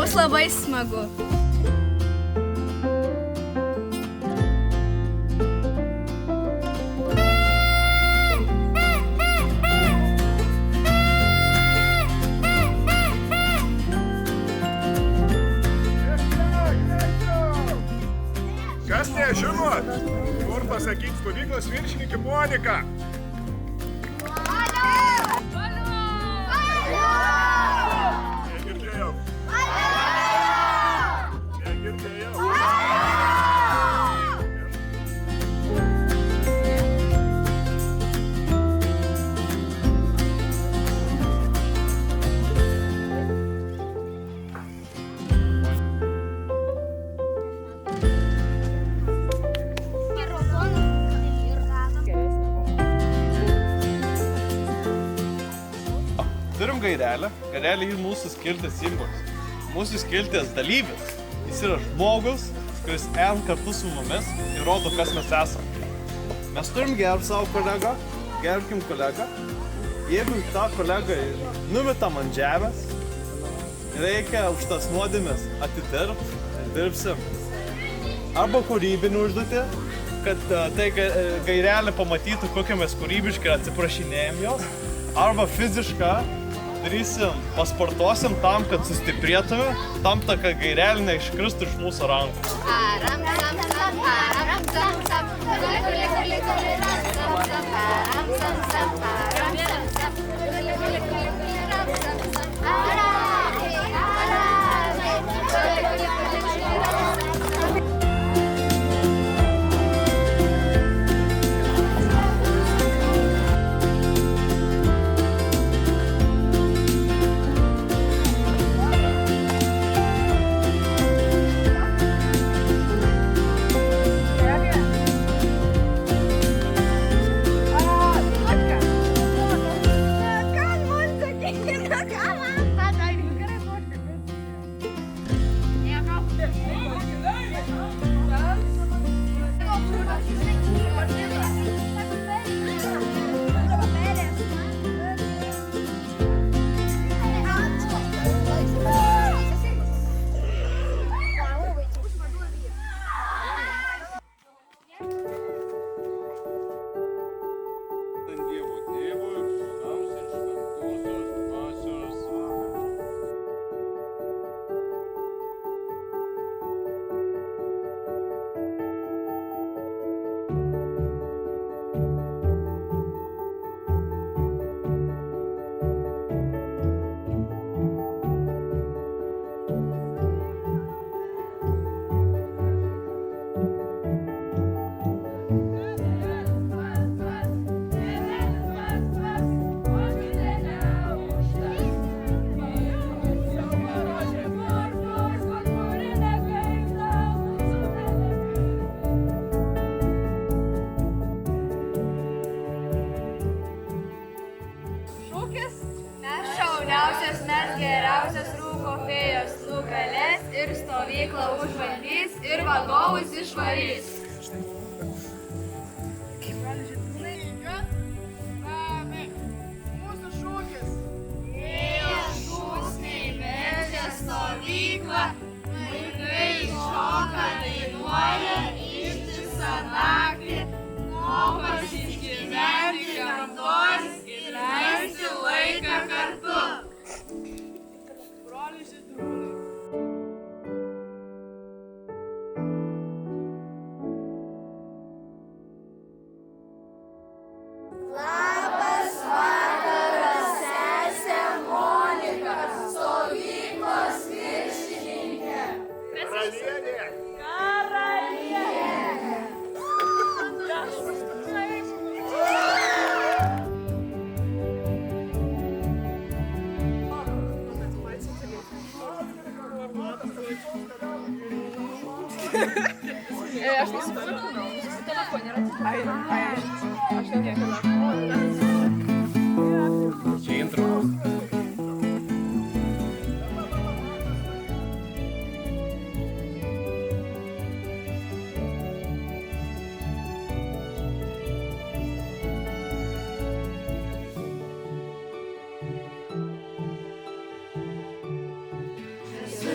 Bus labai smagu. Kas nežinot, kur pasakyt stovyklos viršininkė Monika? Negirdėjau. Negirdėjau. Turim gairelę. Gairelė yra mūsų skiltės simbolis. Mūsų skiltės dalyvis. Jis yra žmogus, kuris eina kartu su mumis ir rodo, kas mes esame. Mes turim gerbti savo kolegą, gerbkim kolegą. Jeigu tą kolegą numetam ant žemės, reikia už tas nuodėmes atidirbti, dirbsim. Arba kūrybinį užduotį, kad tai gairelė pamatytų, kokie mes kūrybiški ir atsiprašinėjom jos. Arba fizišką darysim, pasportuosim tam, kad sustiprėtume, tam, kad gairelė neiškristų iš mūsų rankų. Mes geriausias rūko fėjos nugalės ir stovyklą užvaldys ir vadovus išvarys. Mūsų šūkis. Vėjas šūsniai vežė stovyklą, vaikai šoka dainuoja ištisą naktį, mokosi išgyventi gamtos ir leisti laiką kartu. Labas vakaras, sesė Monika, stovyklos viršininkė. Karalienė. Aš nusipirkau, su telefonu yra. Aš jau kiek Čia intro. Su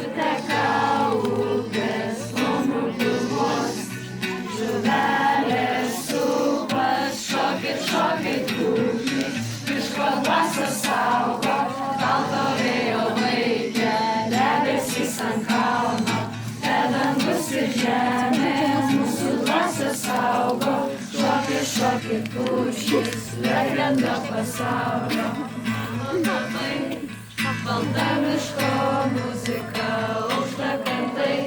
šokit pušys, legenda pasaulio. Namai, balta miško muzika, aukštakalnai,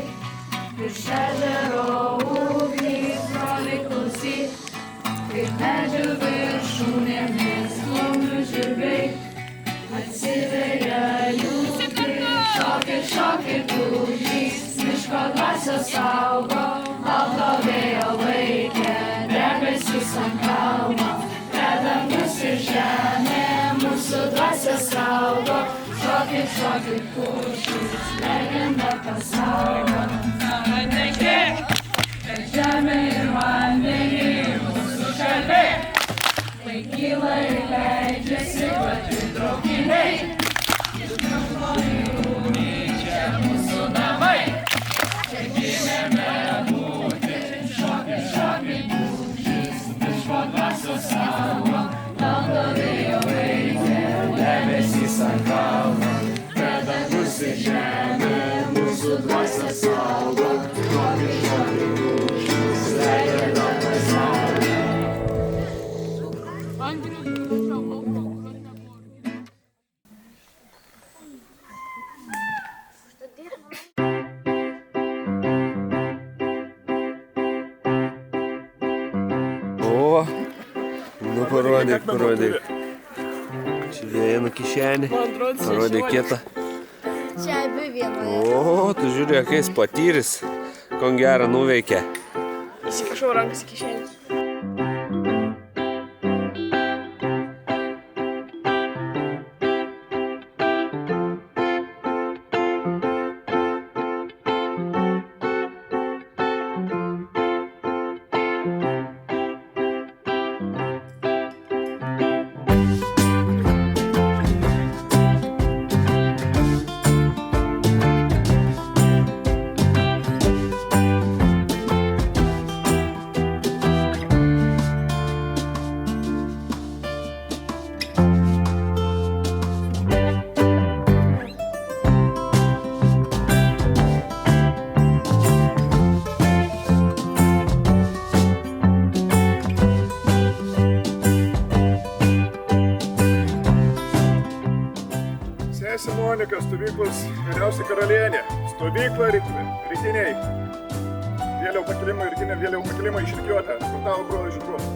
virš ežero ugnys, broliai klausyk, kaip medžių viršūnėmis sklumbrių žirgai. Atsiveria liūtai, šokit pušys, miško dvasios saugo, balto vėjo laikė, debesis ant kalno, prie dangus ir žemė, mūsų dvasios saugo, šokit pušys, legenda pasaulio. Tekėk, per žemę ir vandenį, mūsų šaliai, kai kyla ir leidžiasi pati traukiniai. Iš žmonių čia mūsų namai, čia gimėme būti, šokit pušys, miško dvasios saugo, balto vėjo laikė, debesys ant kalno, prie dangus ir žemė, mūsų dvasios saugo, šokit pušys, legenda pasaulio. O, nu parodyk. Čia viena kišenė, parodyk kitą. Čia abi vienoje. O, tu žiūrėk, kai jis patyręs, ko gerą nuveikė. Įsikišau rankas į kišenį. Sesė Monika, stovyklos vyriausia karalienė. Stovykla rytiniai. Vėliau pakilimą rytinė, vėliau pakilimą išrikiuota. Portalo brolio žydros.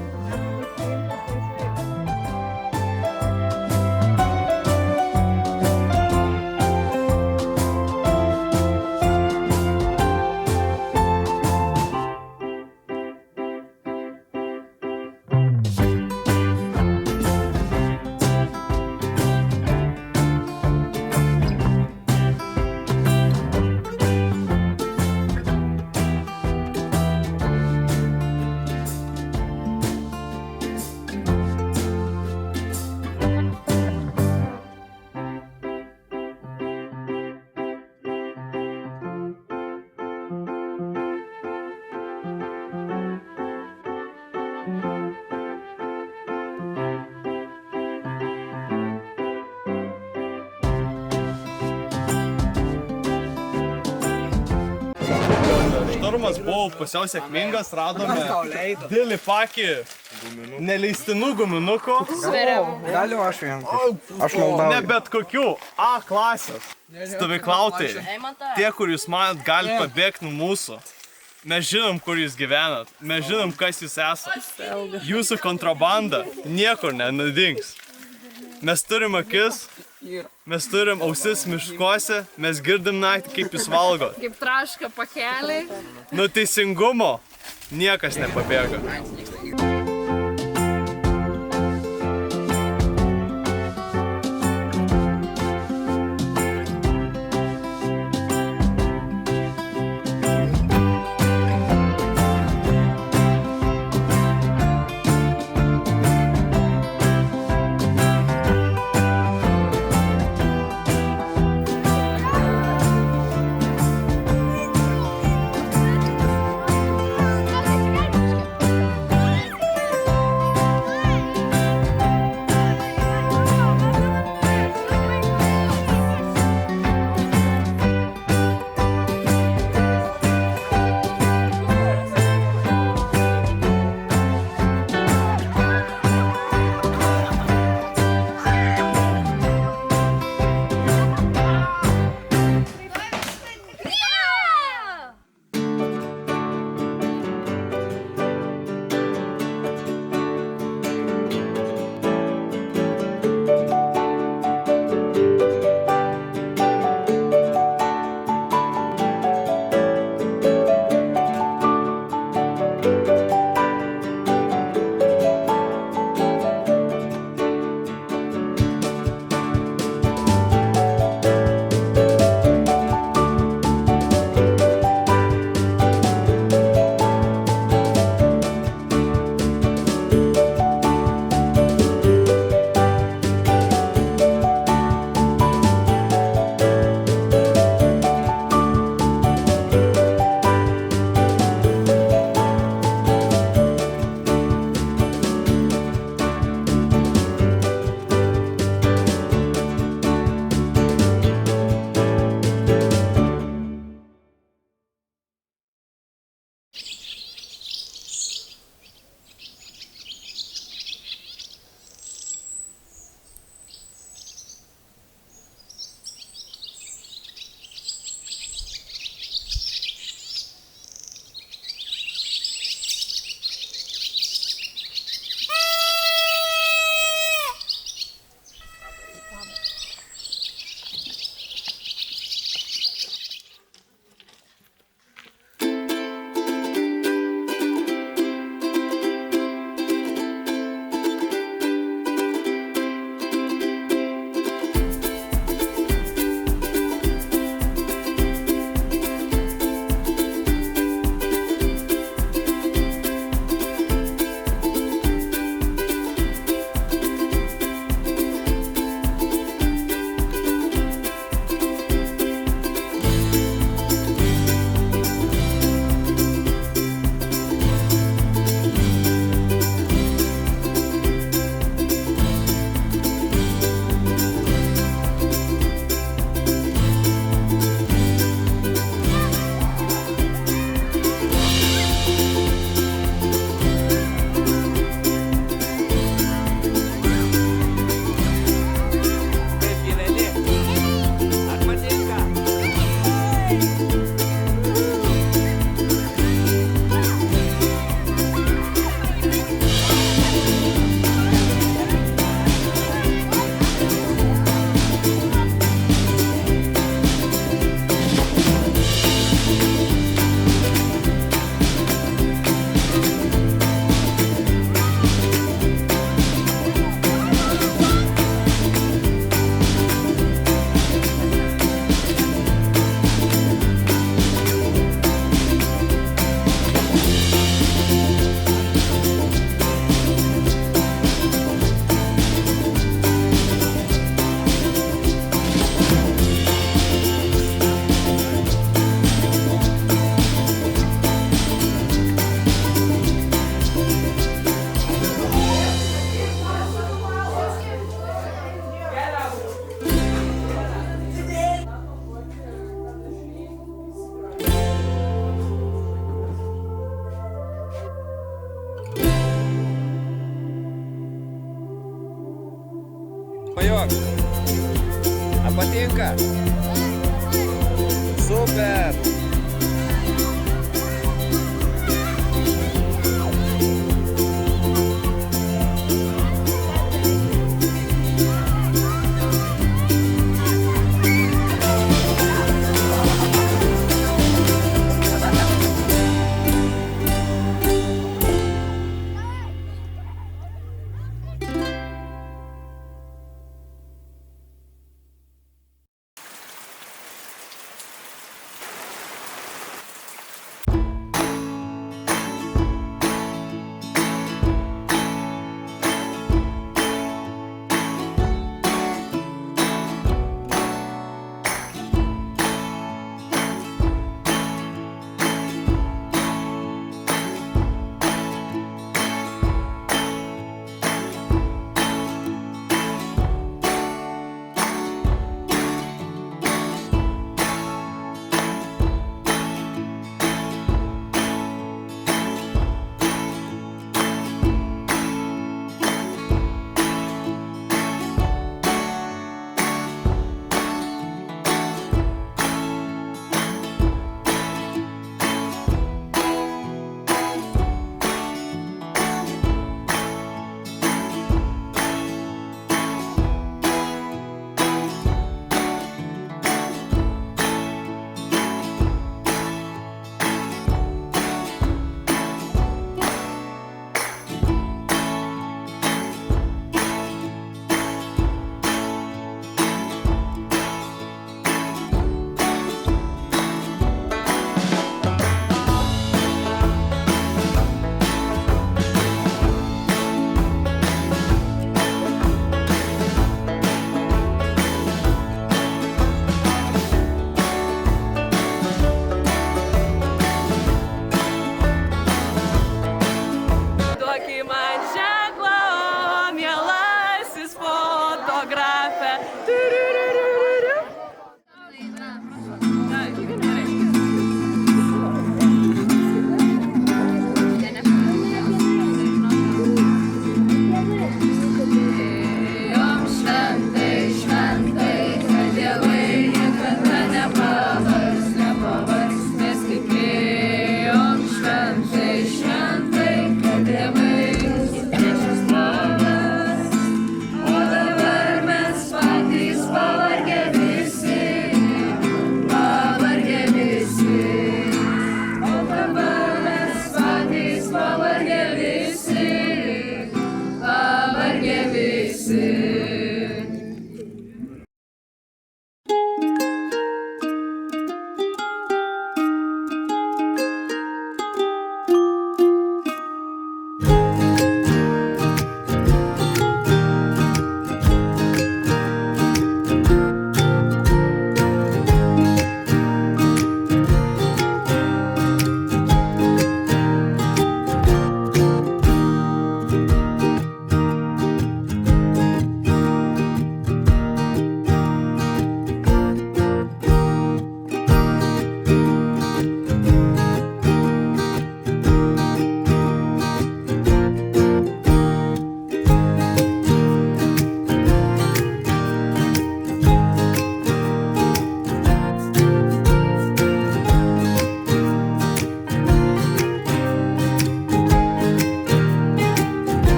Šturmas buvo pusiau sėkmingas, radome didelį pakį neleistinų guminukų. Galiu aš vieną. Aš maldauju. Ne bet kokių A klasės stovyklautojai. Tie, kur jūs manat, gali pabėgti nuo mūsų. Mes žinom, kur jūs gyvenat. Mes žinom, kas jūs esate. Jūsų kontrabanda niekur nenadings. Mes turim akis, mes turim ausis miškuose, mes girdim naktį, kaip jūs valgot. Kaip traška pakeliai. Nuo teisingumo niekas nepabėga. patinka? Super.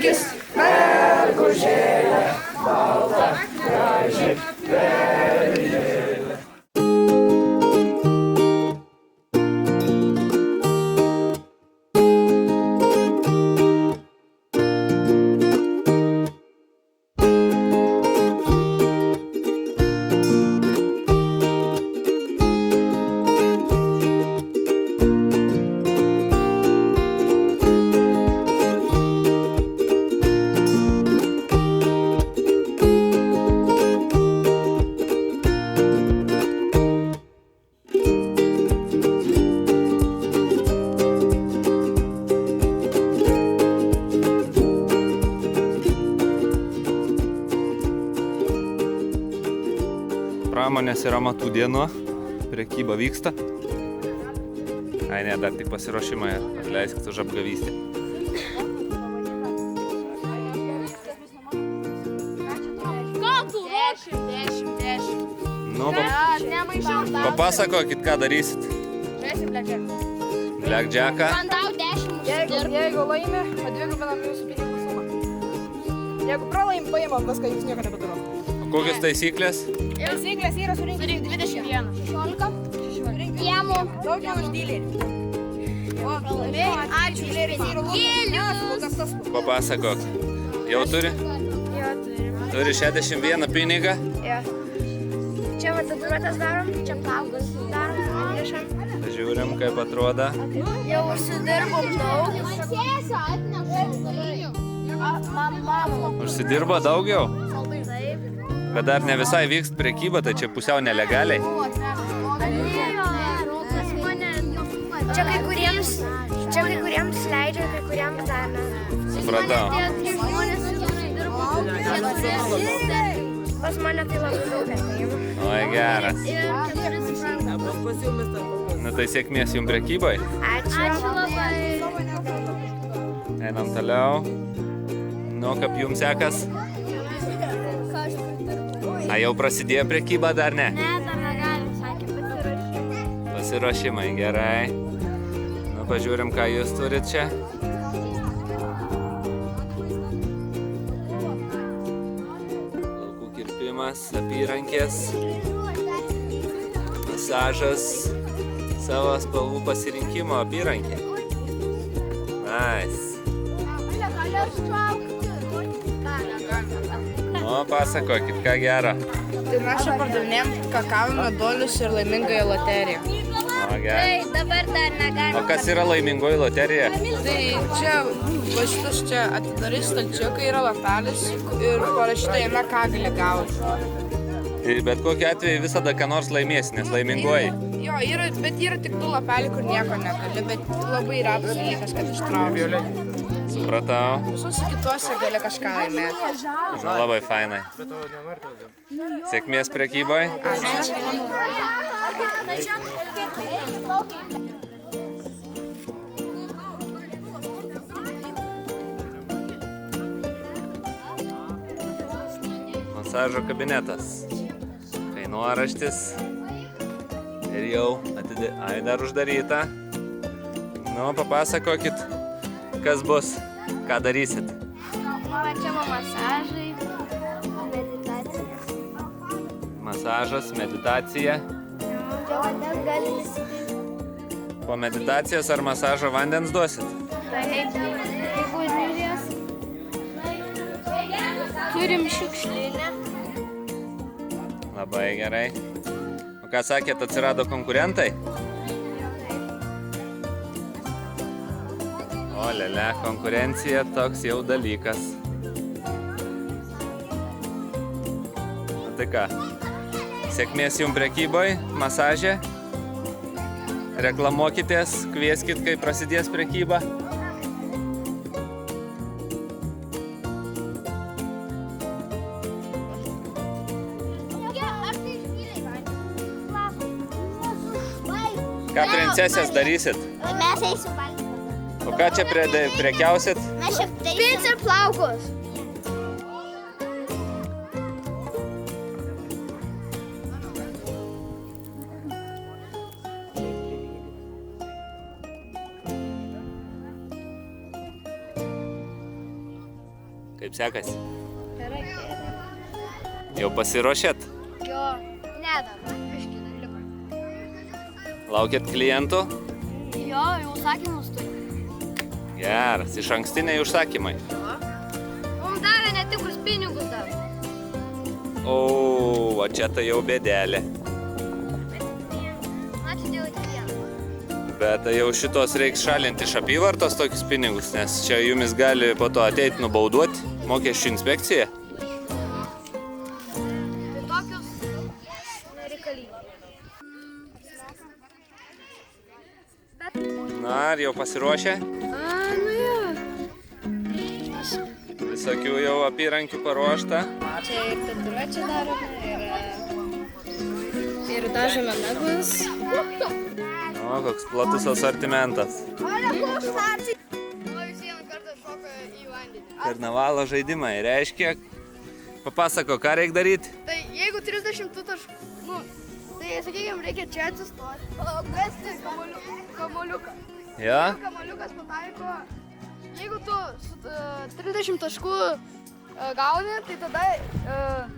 akis, mergužėlė, balta, graži, perėlė. Pramonės ir amatų dienų, prekyba vyksta. Ai ne, dar tik pasiruošimai, atleiskit už apgavystę. Nu, papasakokit, ką darysit. Blackjacką. Jeigu laimi, padvigubinam jūsų pinigų sumą. Jeigu pralaim, paimam viską, jūs nieko nebeturom. Kokios taisyklės? Taisyklės yra surinkti 21. 16. Jėmų. Daugiau už dylerį. Ačiū. Dyleris yra Lukas. Papasakok. Jau turi? Jo, turim. Turi 61 pinigą? Jo. Čia va tatuiruotes darom, čia plaukus darom, įrišam. Žiūrim, kaip atrodo. Jau užsidirbom daug. Užsidirbo daugiau? Taip. Bet dar ne visai vykst prekyba, tai čia pusiau nelegaliai. Čia kai kuriems leidžia, kai kuriems dar ne. Supratau. Pas mane tai labai daug ateina. Oi, geras. Nu tai sėkmės jums prekybai. Ačiū labai. Einam toliau. Nu, kaip jums sekas? A, jau prasidėjo prekyba, dar ne? Ne, dar negalim, sakė, pasiruošimai. Pasiruošimai, gerai. Nu, pažiūrim, ką jūs turit čia. Plaukų kirpimas, apyrankės, masažas, savo spalvų pasirinkimo apyrankė. Nice. O, pasakokit, ką gero. Tai mes čia pardavinėjom kakavų medolius ir laimingąją loteriją. O, gerai. Dabar dar negalim. O kas yra laimingoji loterija? Tai čia, va šitas čia atidarai stalčiuką, yra lapelis ir parašyta jame, ką gali gauti. Ir bet kokiu atveju visada ką nors laimėsi, nes laimingoji. Jo, bet yra tik 2 lapeliai, kur nieko negali, bet labai retas dalykas, kad ištrauksiu. Supratau. Visus kituose gali kažką laimėti. Nu, labai fainai. Sėkmės prekyboje. Masažo kabinetas. Kainuoraštis. Ir jau dar uždaryta. Nu, papasakokit, kas bus, ką darysit. Čia masažai, meditacija. Masažas, meditacija. Vandens gali įsipilti. Po meditacijos ar masažo vandens duosit? Taip, jeigu norės. Turim šiukšlinę. Labai gerai. O ką sakėt, atsirado konkurentai? O, lele, konkurencija toks jau dalykas. Tai ką, sėkmės jums prekyboj, masažė. Reklamuokitės, kvieskit, kai prasidės prekyba. Ką princesės darysit? Mes eisim valgyti. O ką čia prekiausit? Mes čia pizza ir plaukus. Kaip sekasi? Gerai. Jau pasiruošėt? Jo, ne dar, biškį dar liko. Laukėt klientų? Jo, jau užsakymus turiu. Geras, iš ankstiniai užsakymai. Mums davė netikrus pinigus dar. O čia tai jau bėdelė. Ačiū Dievui tik vieną. Bet tai jau šitos reiks šalinti iš apyvartos tokius pinigus, nes čia jumis gali po to ateiti nubauduoti mokesčių inspekciją. Tai tokius nereikalingi. Na, ar jau pasiruošę? Nu jo. Visokių jau apyrankių paruošta. Čia ir tatuiruočių darome, ir dažome nagus. O, koks platus asortimentas. Karnavalo žaidimai reiškia, papasako, ką reikia daryti? Tai jeigu 30 taškų, tai sakykime, reikia čia atsistoti, mesti kamuoliuką. Jo? Kamuoliukas pataiko, jeigu tu 30 taškų gauni, tai tada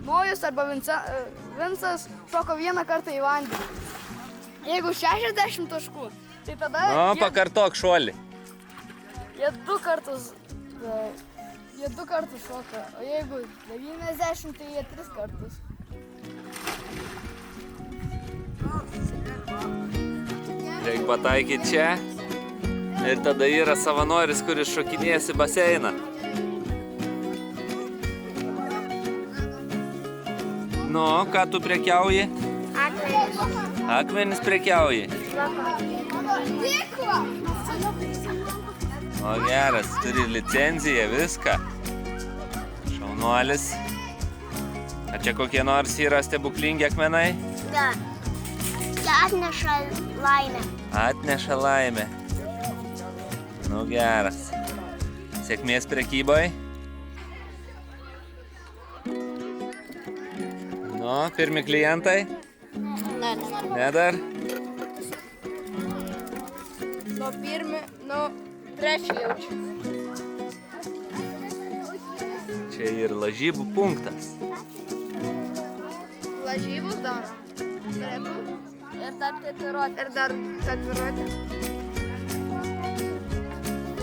Nojus arba Vincas šoko vieną kartą į vandenį. Jeigu 60 taškų, tai tada Pakartok šuolį. jie du kartus šoka, o jeigu 90, tai jie 3 kartus. Reikia pataikyti čia. Ir tada yra savanoris, kuris šokinėjasi baseiną. Nu, ką tu prekiauji? Akmenis. Akmenis prekiauji. O geras, turi licenciją, viską. Šaunuolis. Ar čia kokie nors yra stebuklingi akmenai? Da. Čia atneša laimę. Atneša laimę. Nu geras. Sėkmės prekyboj. Nu, pirmi klientai? Ne dar? Trečią jaučiu. Čia ir lažybų punktas. Lažybus daro. Ir dar tatuiruotė.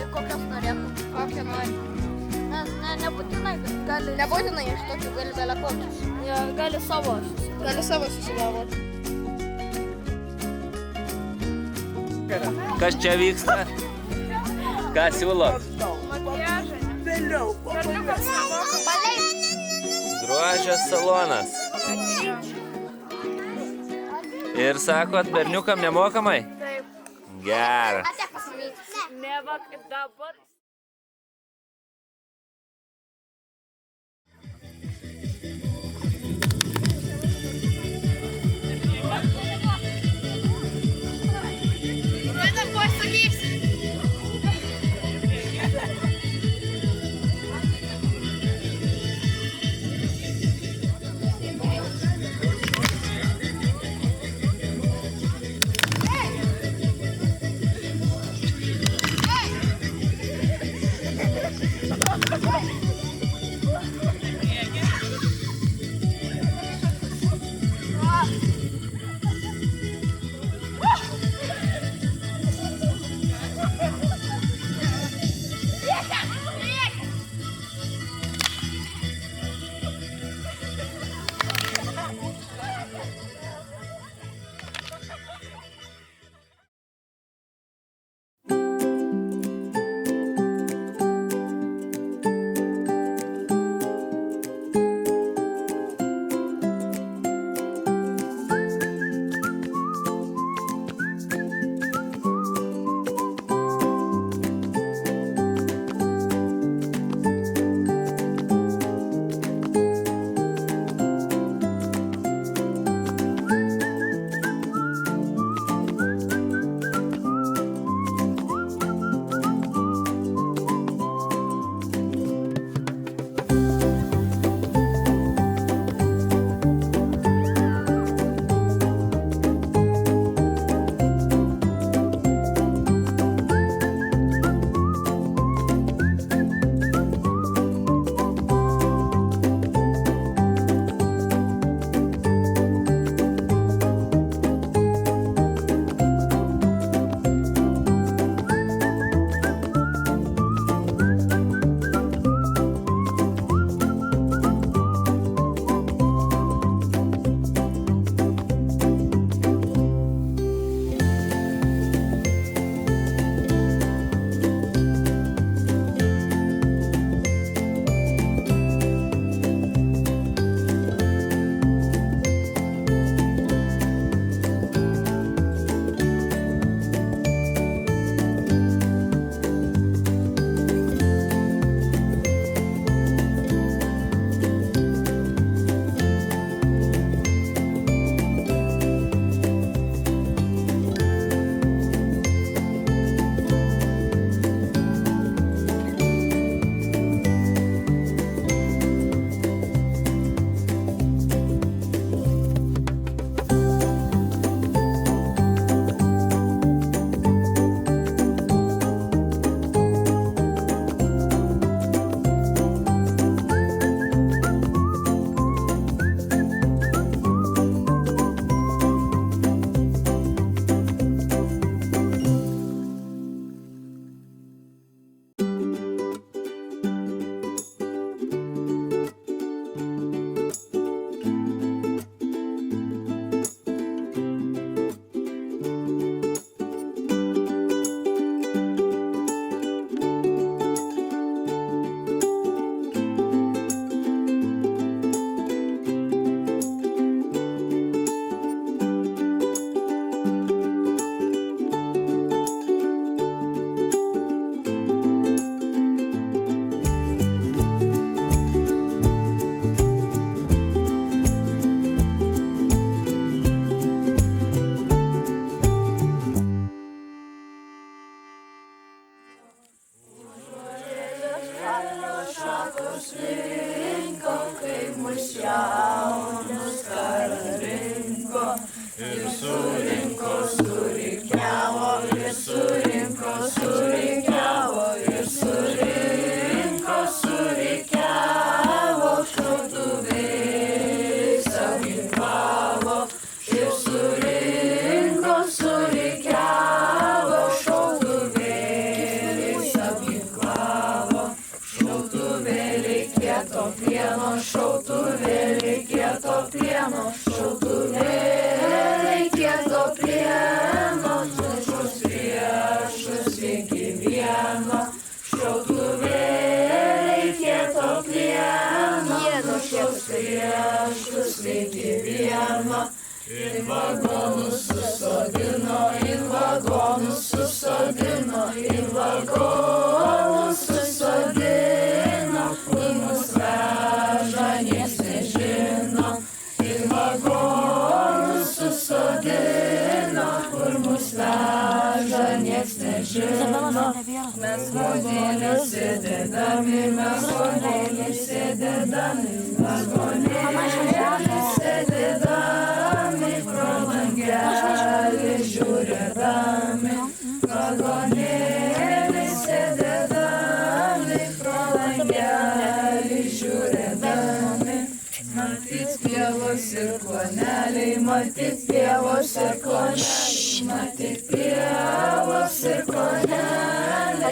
Ir kokios norėtum? Kokią nori? Nebūtinai, nebūtinai iš tokių, gali belekokius. Gali savo susigalvoti. Kas čia vyksta? Ką siūlot? Grožio salonas. Ir sakot, berniukam nemokamai? Taip. Geras. Ne va kaip dabar.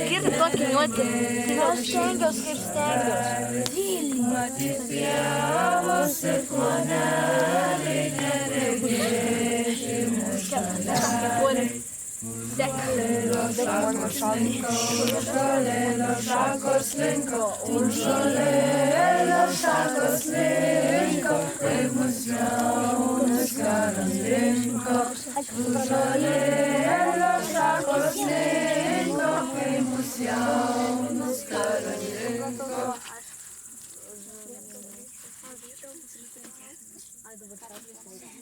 Girdi tokį nuotį. Aš stengiausi kaip stengiausi. Ai, dabar